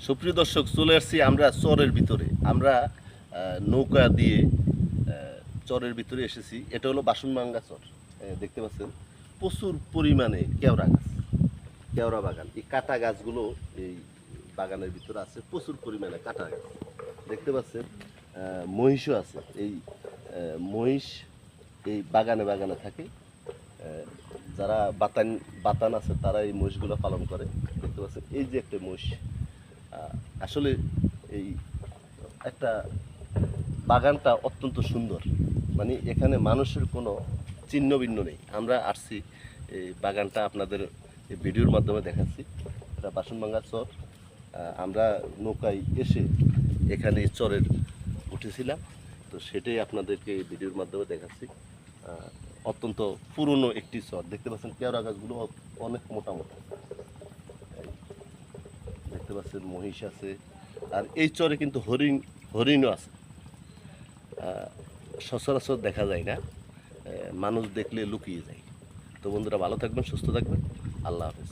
সুপ্রিয় দর্শক, চলে আসছি আমরা চরের ভিতরে। আমরা নৌকা দিয়ে চরের ভিতরে এসেছি। এটা হলো বাসনমাঙ্গা চর। দেখতে পাচ্ছেন প্রচুর পরিমাণে কেওড়া বাগান। এই কাটা গাছগুলো এই বাগানের ভিতরে আছে, প্রচুর পরিমাণে কাটা গাছ দেখতে পাচ্ছেন। মহিষও আছে। এই মহিষ এই বাগানে বাগানে থাকে। যারা বাতান আছে তারা এই মহিষগুলো পালন করে। দেখতে পাচ্ছেন এই যে একটা মহিষ। আসলে এই একটা বাগানটা অত্যন্ত সুন্দর, মানে এখানে মানুষের কোনো চিহ্ন ভিন্ন নেই। আমরা আসছি এই বাগানটা আপনাদের এই ভিডিওর মাধ্যমে দেখাচ্ছি। এটা বাসনভাঙ্গা চর। আমরা নৌকায় এসে এখানে চরের উঠেছিলাম, তো সেটাই আপনাদেরকে এই ভিডিওর মাধ্যমে দেখাচ্ছি। অত্যন্ত পুরনো একটি চর। দেখতে পাচ্ছেন কেওড়া গাছগুলো অনেক মোটামুটি। দেখতে পাচ্ছেন মহিষ আছে। আর এই চরে কিন্তু হরিণও আছে। সচরাচর দেখা যায় না, মানুষ দেখলে লুকিয়ে যায়। তো বন্ধুরা, ভালো থাকবেন, সুস্থ থাকবেন। আল্লাহ হাফেজ।